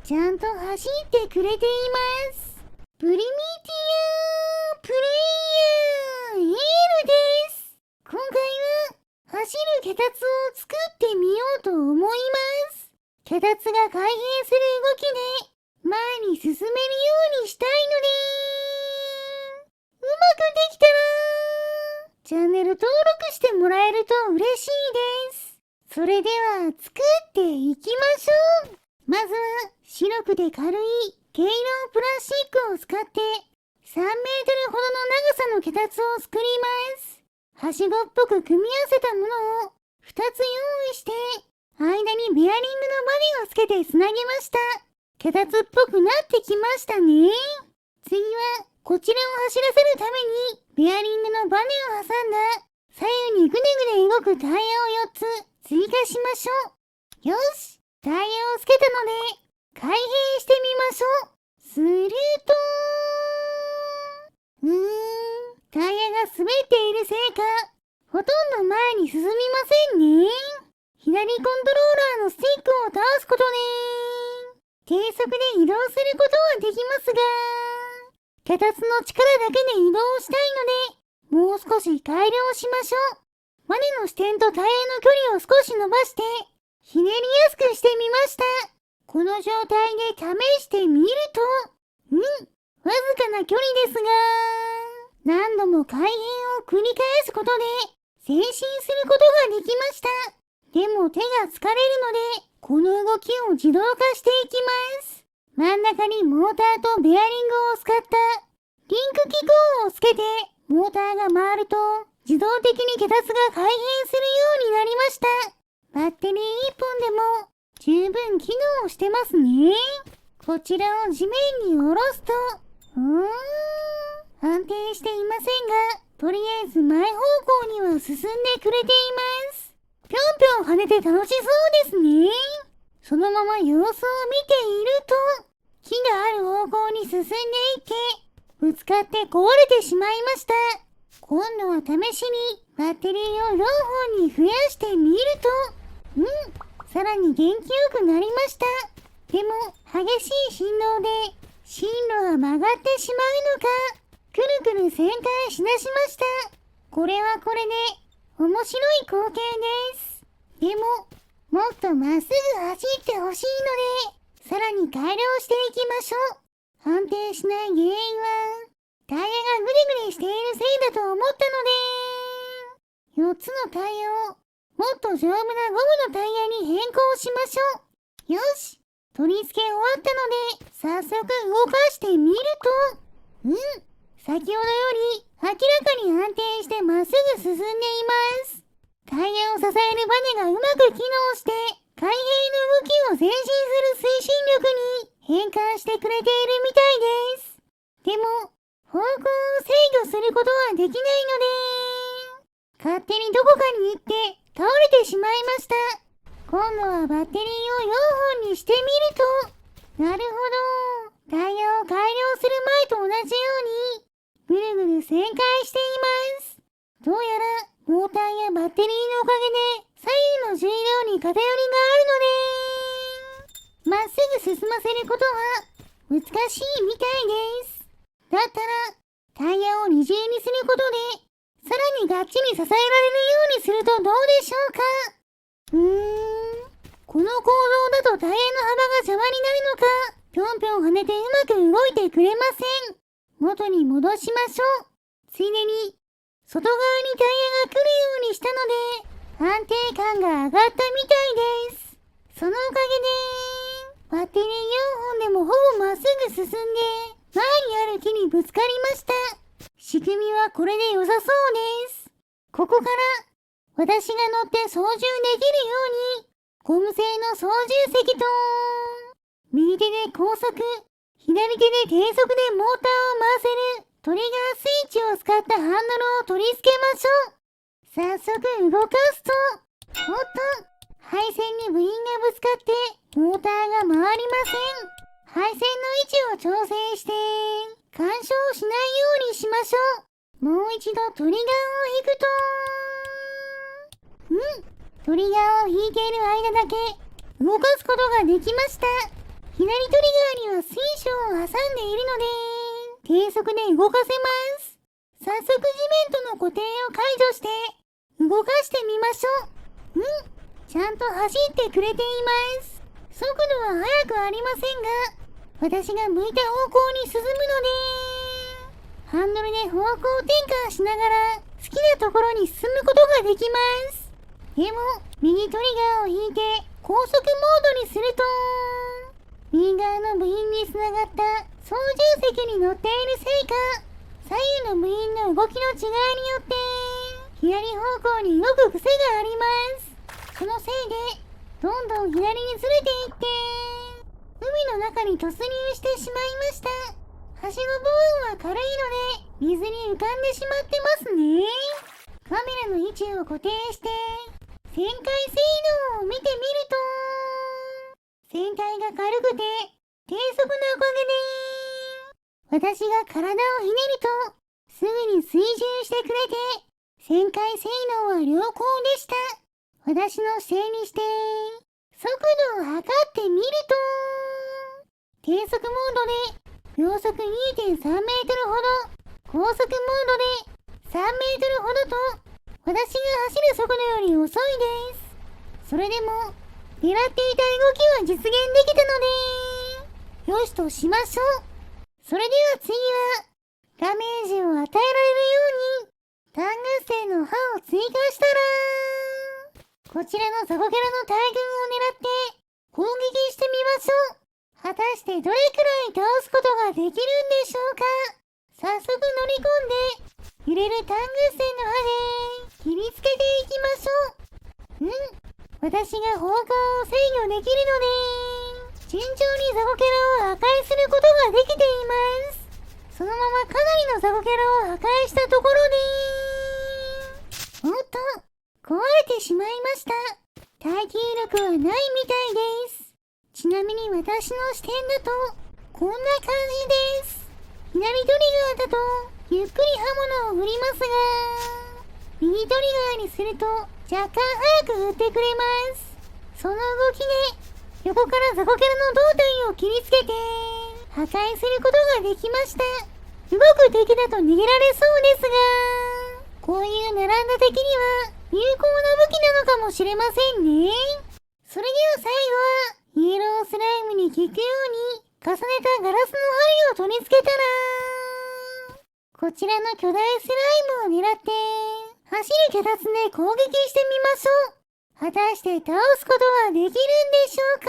ちゃんと走ってくれています。プリミティアプレイヤーエールです。今回は走る脚立を作ってみようと思います。脚立が開閉する動きで前に進めるようにしたいのでうまくできたらチャンネル登録してもらえると嬉しいです。それでは作っていきましょう。まずは白くて軽い軽量プラスチックを使って3メートルほどの長さの脚立を作ります。はしごっぽく組み合わせたものを2つ用意して間にベアリングのバネをつけてつなげました。脚立っぽくなってきましたね。次はこちらを走らせるためにベアリングのバネを挟んだ左右にぐねぐね動くタイヤを4つ追加しましょう。よし、タイヤをつけたので開閉してみましょう。するとタイヤが滑っているせいかほとんど前に進みませんね。左コントローラーのスティックを倒すことで低速で移動することはできますが脚立の力だけで移動したいのでもう少し改良しましょう。バネの支点とタイヤの距離を少し伸ばしてひねりやすくしてみました。この状態で試してみるとわずかな距離ですが何度も開閉を繰り返すことで前進することができました。でも手が疲れるのでこの動きを自動化していきます。真ん中にモーターとベアリングを使ったリンク機構をつけてモーターが回ると自動的に脚立が開閉するようになりました。バッテリー1本でも十分機能してますね。こちらを地面に下ろすと安定していませんがとりあえず前方向には進んでくれています。ぴょんぴょん跳ねて楽しそうですね。そのまま様子を見ていると木がある方向に進んでいってぶつかって壊れてしまいました。今度は試しにバッテリーを4本に増やしてみるとさらに元気よくなりました。でも激しい振動で進路が曲がってしまうのかくるくる旋回しだしました。これはこれで面白い光景です。でももっとまっすぐ走ってほしいのでさらに改良していきましょう。安定しない原因はタイヤがグリグリしているせいだと思ったので4つのタイヤをもっと丈夫なゴムのタイヤに変更しましょう。よし、取り付け終わったので早速動かしてみると先ほどより明らかに安定してまっすぐ進んでいます。タイヤを支えるバネがうまく機能して開閉の動きを前進する推進力に変換してくれているみたいです。でも方向を制御することはできないので勝手にどこかに行って倒れてしまいました。今度はバッテリーを4本にしてみるとなるほど、タイヤを改良する前と同じようにぐるぐる旋回しています。どうやらモーターやバッテリーのおかげで左右の重量に偏りがあるのでまっすぐ進ませることは難しいみたいです。だったらタイヤを二重にすることでさらにがっちり支えられるようにするとどうでしょうか。この構造だとタイヤの幅が邪魔になるのかぴょんぴょん跳ねてうまく動いてくれません。元に戻しましょう。ついでに外側にタイヤが来るようにしたので安定感が上がったみたいです。そのおかげでバッテリー4本でもほぼまっすぐ進んで前にある木にぶつかりました。仕組みはこれで良さそうです。ここから私が乗って操縦できるようにゴム製の操縦席と右手で高速左手で低速でモーターを回せるトリガースイッチを使ったハンドルを取り付けましょう。早速動かすとおっと配線に部品がぶつかってモーターが回りません。配線の位置を調整して干渉しないようにしましょう。もう一度トリガーを引くとトリガーを引いている間だけ動かすことができました。左トリガーには水晶を挟んでいるので、低速で動かせます。早速地面との固定を解除して、動かしてみましょう。ちゃんと走ってくれています。速度は速くありませんが、私が向いた方向に進むので、ハンドルで方向転換しながら好きなところに進むことができます。でも、右トリガーを引いて高速モードにすると、右側の部品につながった操縦席に乗っているせいか、左右の部品の動きの違いによって、左方向に動く癖があります。そのせいで、どんどん左にずれていって、海の中に突入してしまいました。橋の部分は軽いので、水に浮かんでしまってますね。カメラの位置を固定して、旋回性能を見てみると、船体が軽くて、低速なおかげで、私が体をひねると、すぐに追従してくれて、旋回性能は良好でした。私の姿勢にして、速度を測ってみると、低速モードで、秒速 2.3 メートルほど、高速モードで3メートルほどと、私が走る速度より遅いです。それでも、狙っていた動きは実現できたので、よしとしましょう。それでは次は、ダメージを与えられるように、タングステンの刃を追加したら、こちらのザコキャラの大群を狙って攻撃してみましょう。果たしてどれくらい倒すことができるんでしょうか。早速乗り込んで、揺れるタングステンの刃で切りつけていきましょう。私が方向を制御できるので、順調にザコキャラを破壊することができています。そのままかなりのザコキャラを破壊したところで、おっと、壊れてしまいました。耐久力はないみたいです。ちなみに私の視点だと、こんな感じです。左トリガーだと、ゆっくり刃物を振りますが、右トリガーにすると、若干早く振ってくれます。その動きで、横からザコキャラの胴体を切りつけて、破壊することができました。動く敵だと逃げられそうですが、こういう並んだ敵には有効な武器なのかもしれませんね。それでは最後は、イエロースライムに効くように重ねたガラスの針を取り付けたら、こちらの巨大スライムを狙って、走る脚立で攻撃してみましょう。果たして倒すことはできるんでしょうか。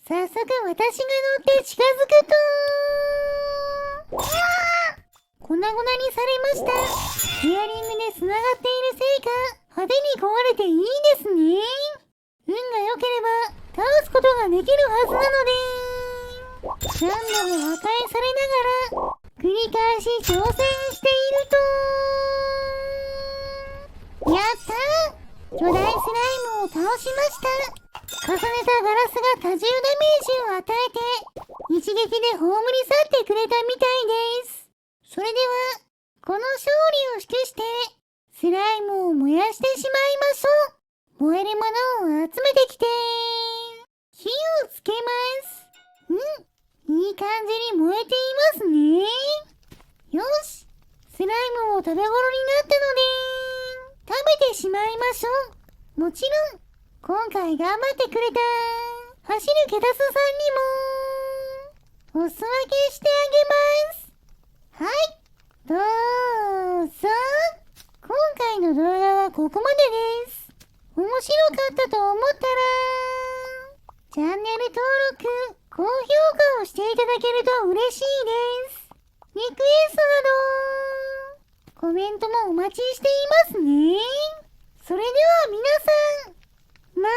早速私が乗って近づくと、粉々にされました。ヒアリングで繋がっているせいか、派手に壊れていいですね。運が良ければ倒すことができるはずなので、何度も破壊されながら繰り返し挑戦していると、やったー！巨大スライムを倒しました。重ねたガラスが多重ダメージを与えて、一撃で葬り去ってくれたみたいです。それでは、この勝利を祝して、スライムを燃やしてしまいましょう。燃えるものを集めてきて、火をつけます。いい感じに燃えていますね。よし、スライムも食べ頃になったので、食べてしまいましょう。もちろん、今回頑張ってくれた走るケタスさんにもお裾分けしてあげます。はい、どうぞ。今回の動画はここまでです。面白かったと思ったらチャンネル登録、高評価をしていただけると嬉しいです。リクエストなどコメントもお待ちしていますね。それでは皆さん、まー